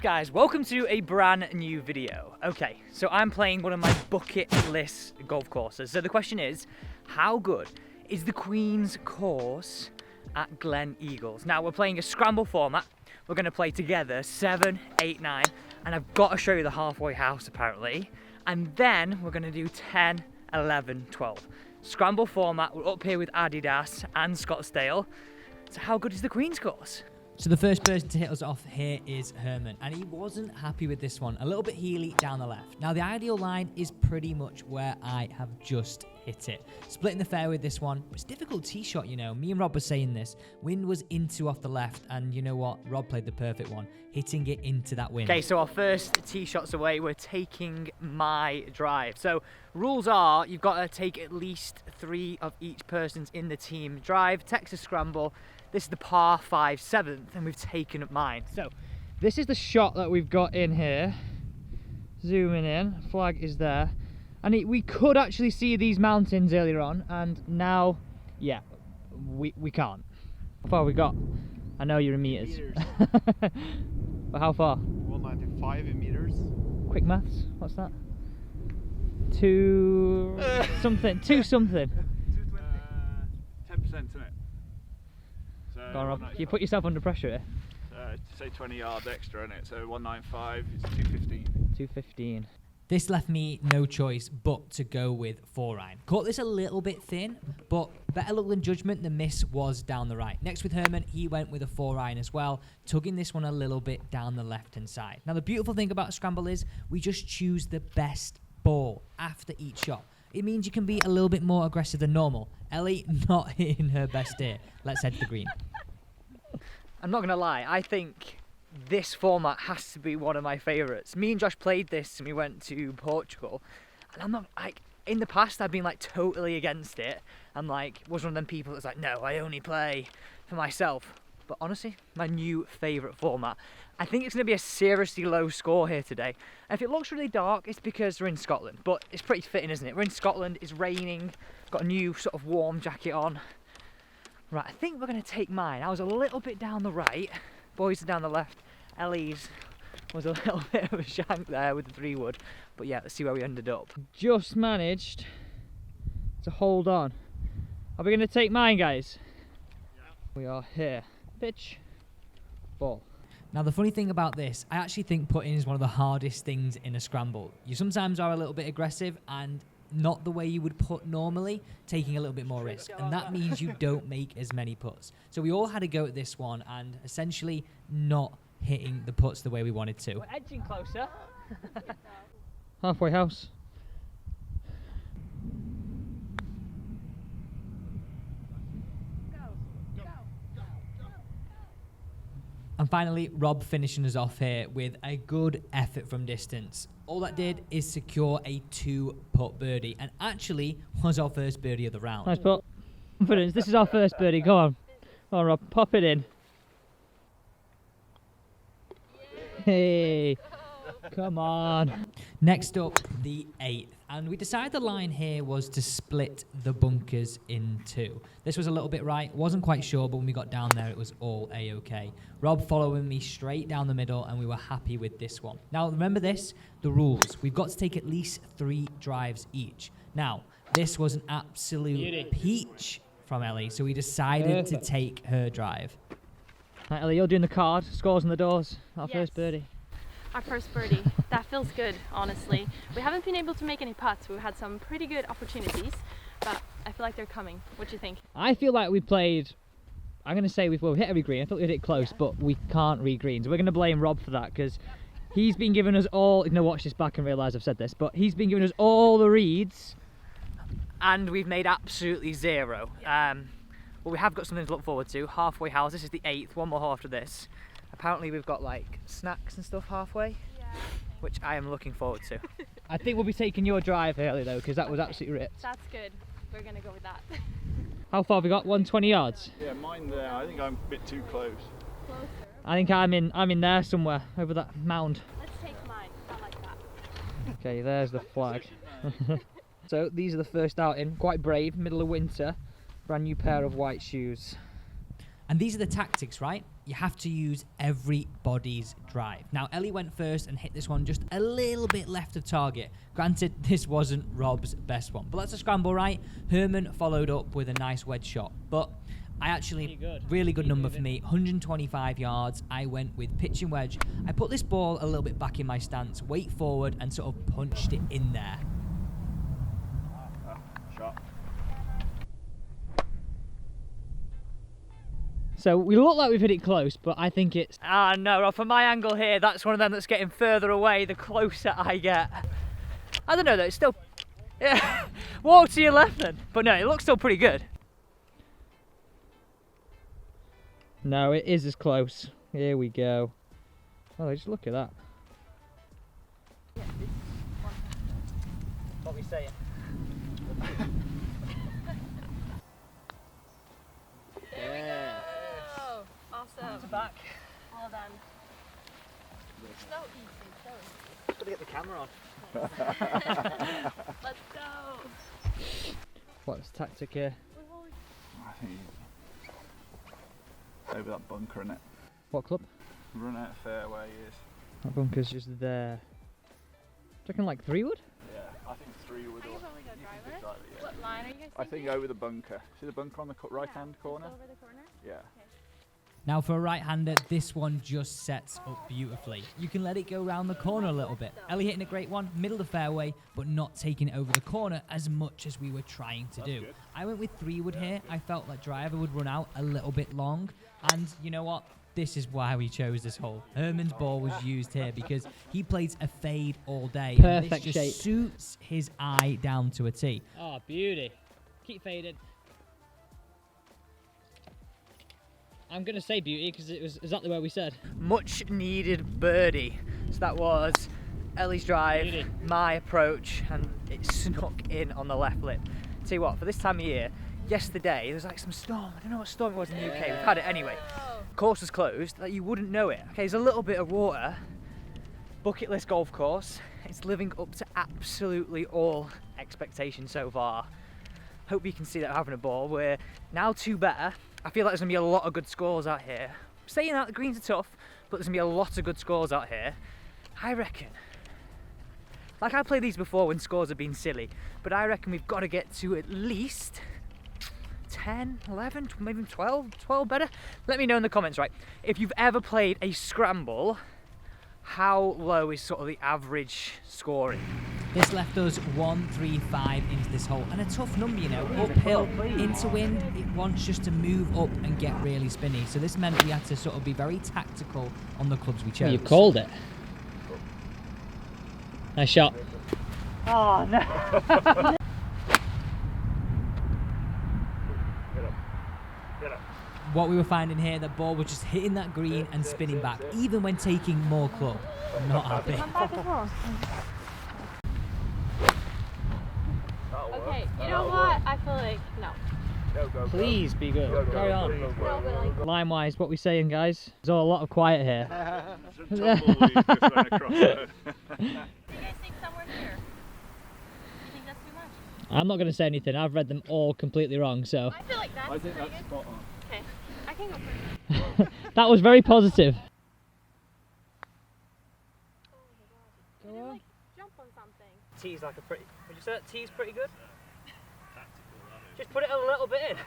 guys, welcome to a brand new video. Okay, so I'm playing one of my bucket list golf courses. So the question is, how good is the Queens course at Gleneagles? Now we're playing a scramble format. We're going to play together 7, 8, 9, and I've got to show you the halfway house apparently. And then we're going to do 10, 11, 12. Scramble format, we're up here with Adidas and Scottsdale. So how good is the Queens course? So the first person to hit us off here is Herman, and he wasn't happy with this one. A little bit heely down the left. Now the ideal line is pretty much where I have just hit it. Splitting the fairway with this one, it's a difficult tee shot, you know. Me and Rob were saying this. Wind was into off the left, and you know what? Rob played the perfect one, hitting it into that wind. Okay, so our first tee shots away, we're taking my drive. So rules are, you've got to take at least 3 of each person's in the team drive. Texas scramble. This is the par 5 7th, and we've taken up mine. So this is the shot that we've got in here. Zooming in, flag is there. And we could actually see these mountains earlier on, and now, yeah, we can't. How far have we got? I know you're in meters. But how far? 195 in meters. Quick maths, what's that? 2 something, 2 something. 10%, isn't it? So Go on, Rob. You put yourself under pressure here. Say 20 yards extra, isn't it? So 195 is 215. 215. This left me no choice but to go with 4-iron. Caught this a little bit thin, but better luck than judgment, the miss was down the right. Next with Herman, he went with a 4-iron as well, tugging this one a little bit down the left-hand side. Now the beautiful thing about a scramble is we just choose the best ball after each shot. It means you can be a little bit more aggressive than normal. Ellie not hitting her best here. Let's head to the green. I'm not going to lie, I think this format has to be one of my favourites. Me and Josh played this and we went to Portugal, and I'm not, like, in the past I've been like totally against it. I'm like, was one of them people that's like, no, I only play for myself. But honestly, my new favourite format. I think it's going to be a seriously low score here today. And if it looks really dark, it's because we're in Scotland. But it's pretty fitting, isn't it? We're in Scotland, it's raining, got a new sort of warm jacket on. Right, I think we're going to take mine. I was a little bit down the right, boys are down the left. Ellie's was a little bit of a shank there with the 3-wood. But yeah, let's see where we ended up. Just managed to hold on. Are we going to take mine, guys? Yeah. We are here. Pitch, ball. Now the funny thing about this, I actually think putting is one of the hardest things in a scramble. You sometimes are a little bit aggressive and not the way you would put normally, taking a little bit more risk. And that means you don't make as many putts. So we all had a go at this one and essentially not hitting the putts the way we wanted to. We're edging closer. Halfway house. And finally, Rob finishing us off here with a good effort from distance. All that did is secure a 2-putt birdie, and actually was our first birdie of the round. Nice putt. Confidence, this is our first birdie, go on. Come on, Rob, pop it in. Hey, come on. Next up, the 8th. And we decided the line here was to split the bunkers in 2. This was a little bit right, wasn't quite sure, but when we got down there, it was all A-okay. Rob following me straight down the middle, and we were happy with this one. Now, remember this, the rules. We've got to take at least 3 drives each. Now, this was an absolute peach from Ellie, so we decided to take her drive. Right, Ellie, you're doing the card, scores on the doors, our first birdie. Our first birdie. That feels good, honestly. We haven't been able to make any putts. We've had some pretty good opportunities, but I feel like they're coming. What do you think? I feel like we played, I'm going to say we've hit every green. I thought we hit it close, but we can't read greens. We're going to blame Rob for that because he's been giving us all, watch this back and realise I've said this, but he's been giving us all the reads and we've made absolutely 0. Well, we have got something to look forward to. Halfway house, this is the 8th, one more hole after this. Apparently we've got like snacks and stuff halfway, which I am looking forward to. I think we'll be taking your drive early though, because that was absolutely ripped. That's good. We're going to go with that. How far have we got? 120 yards? Yeah, mine there. I think I'm a bit too close. Closer. I think I'm in there somewhere, over that mound. Let's take mine. I like that. Okay, there's the flag. So these are the first outing, quite brave, middle of winter. Brand new pair of white shoes. And these are the tactics, right? You have to use everybody's drive. Now, Ellie went first and hit this one just a little bit left of target. Granted, this wasn't Rob's best one, but that's a scramble, right? Herman followed up with a nice wedge shot, but I actually, really good number for me, 125 yards. I went with pitch and wedge. I put this ball a little bit back in my stance, weight forward, and sort of punched it in there. Shot. So we look like we've hit it close, but I think it's... Ah, no, Rob, from my angle here, that's one of them that's getting further away the closer I get. I don't know though, it's still... Yeah, walk to your left then. But no, it looks still pretty good. No, it is as close. Here we go. Oh, just look at that. What are we saying? Yeah. Awesome. Back. Well done. So easy, so easy. Gotta get the camera on. Let's go. What's the tactic here? I think over that bunker, innit? What club? Run out fairway is. That bunker's just there. Do you reckon like 3 wood? Yeah, I think 3 would. I can probably go driver. Driver, yeah. What line are you guys I thinking? think over the bunker. See the bunker on the right hand corner? Over the corner? Yeah. Now for a right-hander, this one just sets up beautifully. You can let it go round the corner a little bit. Ellie hitting a great one, middle of the fairway, but not taking it over the corner as much as we were trying to do. Good. I went with 3 wood here. I felt that driver would run out a little bit long. And you know what? This is why we chose this hole. Herman's ball was used here because he plays a fade all day. Perfect and this just shape. suits his eye down to a T. Oh, beauty. Keep fading. I'm going to say beauty because it was exactly where we said. Much needed birdie. So that was Ellie's drive, beauty. My approach, and it snuck in on the left lip. Tell you what, for this time of year, yesterday there was like some storm. I don't know what storm it was in the UK. We've had it anyway. Course was closed, like you wouldn't know it. Okay, there's a little bit of water. Bucket list golf course. It's living up to absolutely all expectations so far. Hope you can see that we're having a ball. We're now 2 better. I feel like there's going to be a lot of good scores out here. Saying that, the greens are tough, but there's going to be a lot of good scores out here. I reckon. Like I played these before when scores have been silly, but I reckon we've got to get to at least 10, 11, maybe 12 better. Let me know in the comments, right? If you've ever played a scramble, how low is sort of the average scoring? This left us 135 into this hole, and a tough number, you know, uphill, into wind. It wants just to move up and get really spinny. So this meant we had to sort of be very tactical on the clubs we chose. You called it. Nice shot. Oh no. What we were finding here, the ball was just hitting that green and spinning back, even when taking more club. Not happy. Okay, you know what? I feel like, no. Go. Please be good. Carry on. No, but like, Line wise, what we saying, guys? There's a lot of quiet here. Some tumbleweed just went across there. do you guys think somewhere here? You think that's too much? I'm not going to say anything. I've read them all completely wrong, so. I feel like that's I think pretty that's good. spot on. Okay, I can go first. That was very positive. Can you like jump on something? Tee's like a pretty. Would you say that tee's pretty good? Just put it a little bit in.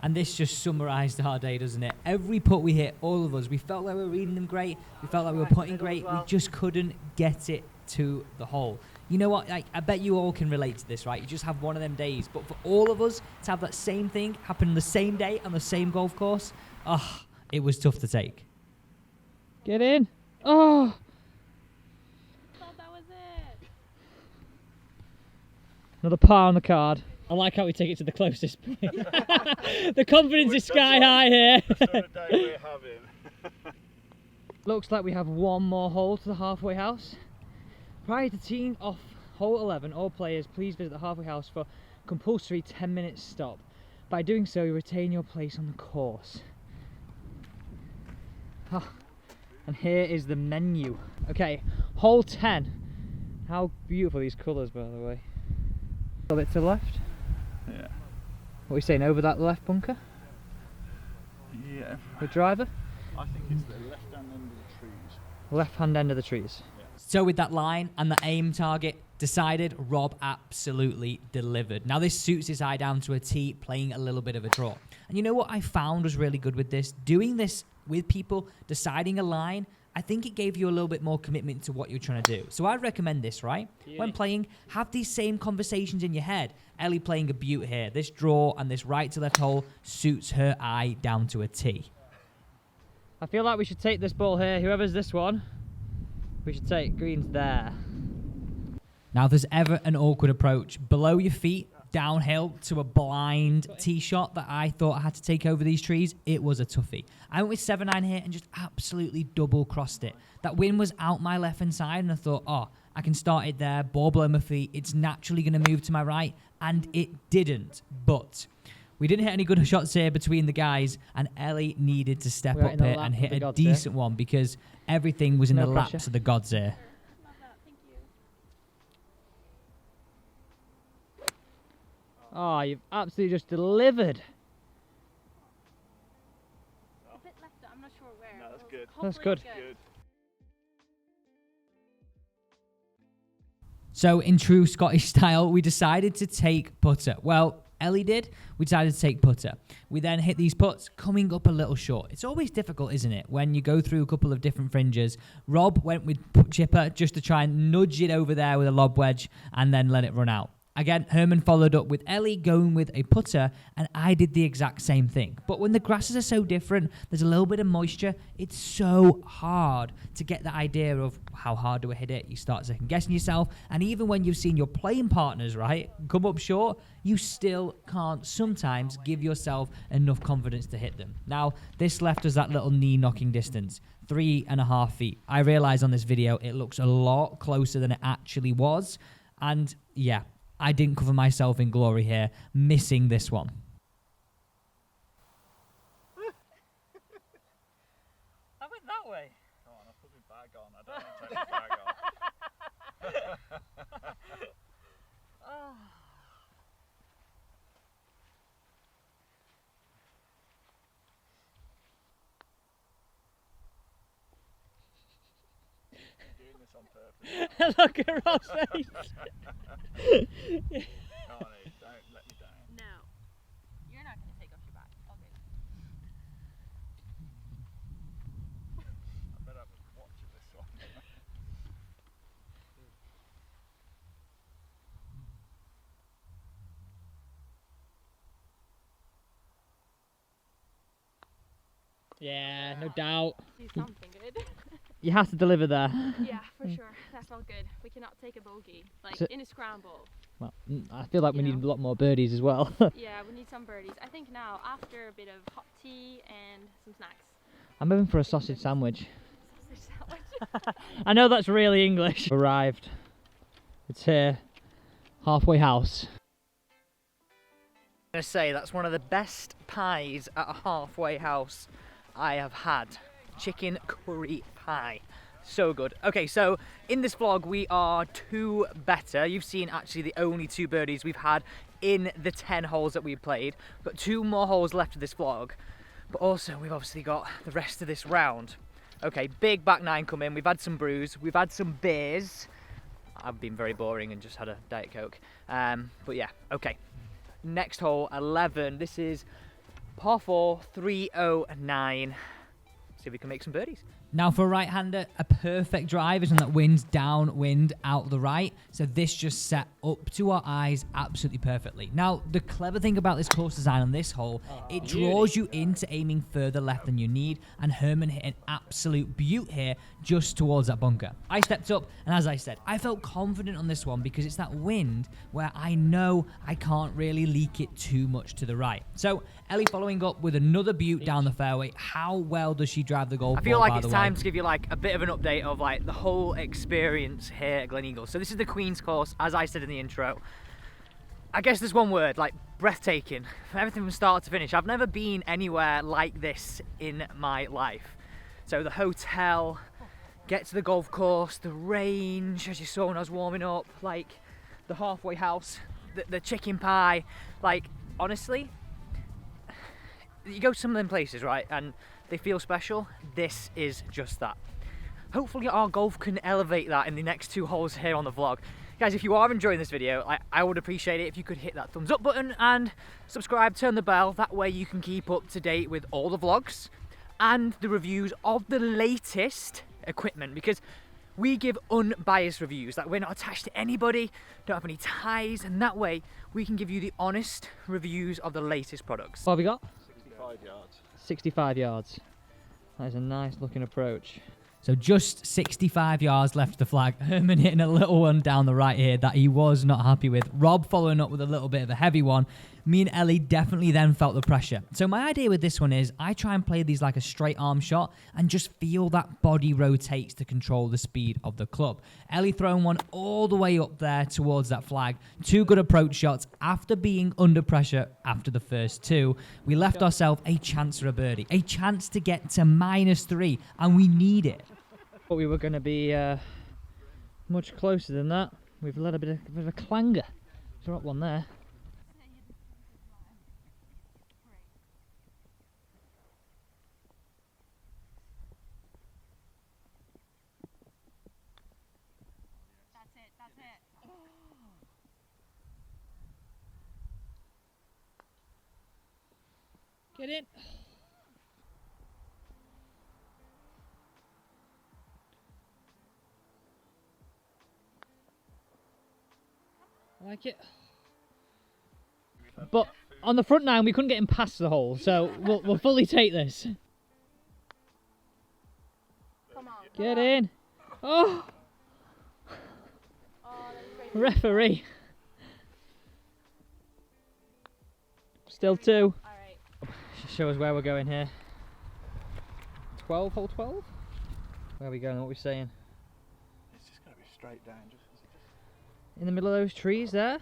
And this just summarised our day, doesn't it? Every putt we hit, all of us, we felt like we were reading them great. We felt like we were putting great. We just couldn't get it to the hole. You know what? Like, I bet you all can relate to this, right? You just have one of them days. But for all of us to have that same thing happen on the same day on the same golf course, it was tough to take. Get in. Oh. I thought that was it. Another par on the card. I like how we take it to the closest point. The confidence is sky high here. The sort of day we're having. Looks like we have one more hole to the halfway house. Prior to teeing off hole 11, all players please visit the halfway house for compulsory 10-minute stop. By doing so, you retain your place on the course. And here is the menu. Okay, hole 10. How beautiful these colours, by the way. A little bit to the left. Yeah. What are we saying, over that left bunker? Yeah. The driver? I think it's the left-hand end of the trees. Left-hand end of the trees. So with that line and the aim target decided, Rob absolutely delivered. Now this suits his eye down to a T, playing a little bit of a draw. And you know what I found was really good with this? Doing this with people, deciding a line, I think it gave you a little bit more commitment to what you're trying to do. So I'd recommend this, right? When playing, have these same conversations in your head. Ellie playing a beaut here. This draw and this right to left hole suits her eye down to a T. I feel like we should take this ball here. Whoever's this one, we should take greens there. Now, if there's ever an awkward approach, below your feet, downhill to a blind tee shot that I thought I had to take over these trees, it was a toughie. I went with 7-9 here and just absolutely double crossed it. That wind was out my left hand side and I thought, oh, I can start it there, ball below my feet, it's naturally going to move to my right, and it didn't. But we didn't hit any good shots here between the guys, and Ellie needed to step up here and hit a decent one because everything was in the laps of the gods here. Love that, thank you. Oh, you've absolutely just delivered. A bit left, I'm not sure where. No, that's good. That's Hopefully good. Good. So in true Scottish style, we decided to take putter. Well, Ellie did. We decided to take putter. We then hit these putts, coming up a little short. It's always difficult, isn't it, when you go through a couple of different fringes. Rob went with chipper just to try and nudge it over there with a lob wedge and then let it run out. Again, Herman followed up with Ellie going with a putter, and I did the exact same thing. But when the grasses are so different, there's a little bit of moisture, it's so hard to get the idea of how hard do I hit it. You start second guessing yourself, and even when you've seen your playing partners, right, come up short, you still can't sometimes give yourself enough confidence to hit them. Now, this left us that little knee knocking distance, 3.5 feet. I realize on this video it looks a lot closer than it actually was, and yeah, I didn't cover myself in glory here, missing this one. I went that way. Come on, I'll put my bag on. I don't want to take my bag off. Doing this on purpose. Look at Rob's face. Come on, Eve, don't let me down. No. You're not going to take off your back. All good. I better have a watch of this one. Yeah, no doubt. Do something good. You have to deliver there. Yeah, for sure. That felt good. We cannot take a bogey. Like So- in a scramble. Well, I feel like we You need know. a lot more birdies as well. Yeah, we need some birdies. I think now, after a bit of hot tea and some snacks. I'm moving for a sausage sandwich. Sausage sandwich. I know that's really English. Arrived. It's here. Halfway house. I'm going to say that's one of the best pies at a halfway house I have had. Chicken curry pie. So good. Okay, so in this vlog we are 2 better. You've seen actually the only 2 birdies we've had in the 10 holes that we've played. We've got 2 more holes left of this vlog. But also we've obviously got the rest of this round. Okay, big back 9 come in. We've had some brews. We've had some beers. I've been very boring and just had a Diet Coke. But yeah, okay. Next hole, 11. This is par 4, 309. See if we can make some birdies. Now for a right-hander, a perfect drive is when that wind's downwind out the right. So this just set up to our eyes absolutely perfectly. Now, the clever thing about this course design on this hole, it draws you into aiming further left than you need. And Herman hit an absolute beaut here just towards that bunker. I stepped up, and as I said, I felt confident on this one because it's that wind where I know I can't really leak it too much to the right. So Ellie following up with another beaut down the fairway. How well does she drive the golf ball, I feel like by it's the way? time to give you like a bit of an update of like the whole experience here at Gleneagles. So this is the Queens course, as I said in the intro. I guess there's one word, like breathtaking. Everything from start to finish. I've never been anywhere like this in my life. So the hotel, get to the golf course, the range, as you saw when I was warming up, like the halfway house, the chicken pie. Like, honestly, you go to some of them places, right, and they feel special. This is just that. Hopefully our golf can elevate that in the next 2 holes here on the vlog. Guys, if you are enjoying this video, I would appreciate it if you could hit that thumbs up button and subscribe, turn the bell. That way you can keep up to date with all the vlogs and the reviews of the latest equipment, because we give unbiased reviews. Like, we're not attached to anybody, don't have any ties, and that way we can give you the honest reviews of the latest products. What have we got? 65 yards. 65 yards. That is a nice looking approach. So just 65 yards left of the flag. Herman hitting a little one down the right here that he was not happy with. Rob following up with a little bit of a heavy one. Me and Ellie definitely then felt the pressure. So my idea with this one is I try and play these like a straight arm shot and just feel that body rotates to control the speed of the club. Ellie throwing one all the way up there towards that flag. 2 good approach shots after being under pressure after the first 2. We left ourselves a chance for a birdie, a chance to get to -3, and we need it. But we were going to be much closer than that. We've let a bit of a clanger. Drop one there. That's it. Get in. I like it. But on the front 9 we couldn't get him past the hole, so we'll fully take this. Come on. Get in. Oh! Oh, that's great. Referee. Still 2. All right. Show us where we're going here. 12, hole 12? Where are we going? What are we saying? It's just going to be straight down. In the middle of those trees there?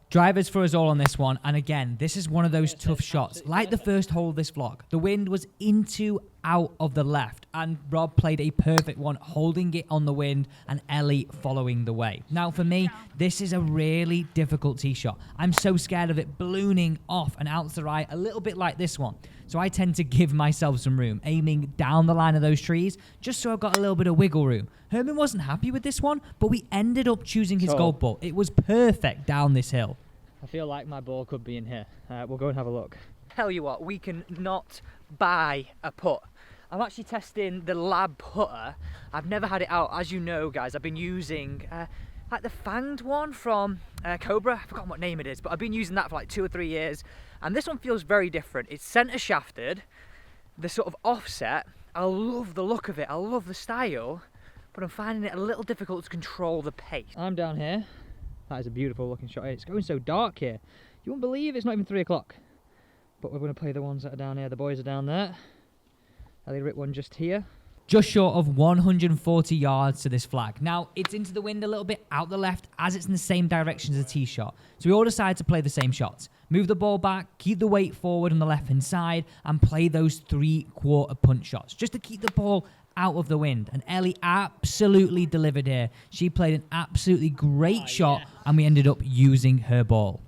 Drivers for us all on this one, and again, this is one of those tough shots. Like the first hole of this vlog, the wind was into out of the left, and Rob played a perfect one, holding it on the wind, and Ellie following the way. Now for me, this is a really difficult tee shot. I'm so scared of it ballooning off and out to the right, a little bit like this one. So I tend to give myself some room, aiming down the line of those trees, just so I've got a little bit of wiggle room. Herman wasn't happy with this one, but we ended up choosing his golf ball. It was perfect down this hill. I feel like my ball could be in here. We'll go and have a look. Tell you what, we can not buy a putt. I'm actually testing the lab putter. I've never had it out. As you know, guys, I've been using like the fanged one from Cobra. I've forgotten what name it is, but I've been using that for like 2 or 3 years. And this one feels very different. It's center shafted, the sort of offset. I love the look of it. I love the style, but I'm finding it a little difficult to control the pace. I'm down here. That is a beautiful looking shot. It's going so dark here. You won't believe it's not even 3 o'clock. But we're going to play the ones that are down here. The boys are down there. Ellie ripped one just here. Just short of 140 yards to this flag. Now, it's into the wind a little bit out the left as it's in the same direction as the tee shot. So we all decided to play the same shots. Move the ball back, keep the weight forward on the left-hand side, and play those 3/4 punch shots, just to keep the ball out of the wind. And Ellie absolutely delivered here. She played an absolutely great shot, and we ended up using her ball.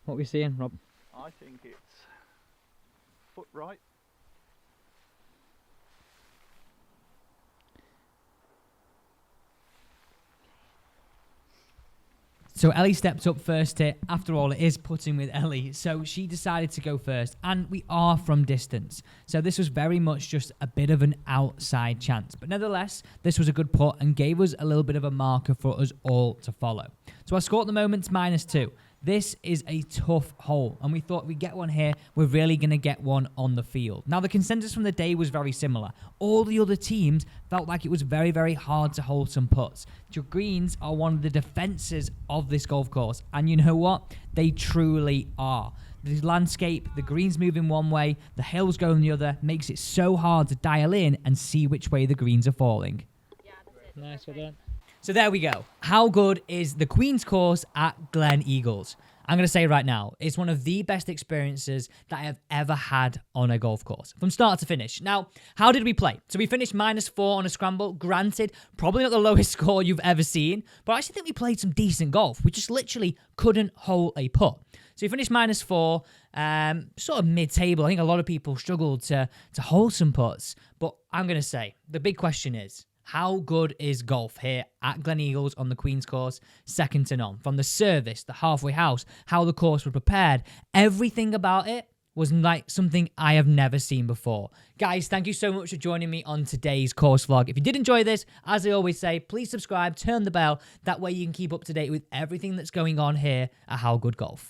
What are we seeing, Rob? I think it's foot right. So Ellie stepped up first here. After all, it is putting with Ellie. So she decided to go first. And we are from distance. So this was very much just a bit of an outside chance. But nevertheless, this was a good putt and gave us a little bit of a marker for us all to follow. So our score at the moment's -2. This is a tough hole, and we thought we'd get one here. We're really going to get one on the field. Now, the consensus from the day was very similar. All the other teams felt like it was very, very hard to hold some putts. The greens are one of the defenses of this golf course, and you know what? They truly are. The landscape, the greens moving one way, the hills going the other, makes it so hard to dial in and see which way the greens are falling. Yeah, that's it. Nice, well done. So there we go. How good is the Queen's course at Gleneagles? I'm going to say right now, it's one of the best experiences that I have ever had on a golf course, from start to finish. Now, how did we play? So we finished -4 on a scramble. Granted, probably not the lowest score you've ever seen, but I actually think we played some decent golf. We just literally couldn't hole a putt. So we finished -4, sort of mid-table. I think a lot of people struggled to hole some putts. But I'm going to say, the big question is, how good is golf here at Gleneagles on the Queen's course? Second to none. From the service, the halfway house, how the course was prepared, everything about it was like something I have never seen before. Guys, thank you so much for joining me on today's course vlog. If you did enjoy this, as I always say, please subscribe, turn the bell. That way you can keep up to date with everything that's going on here at How Good Golf.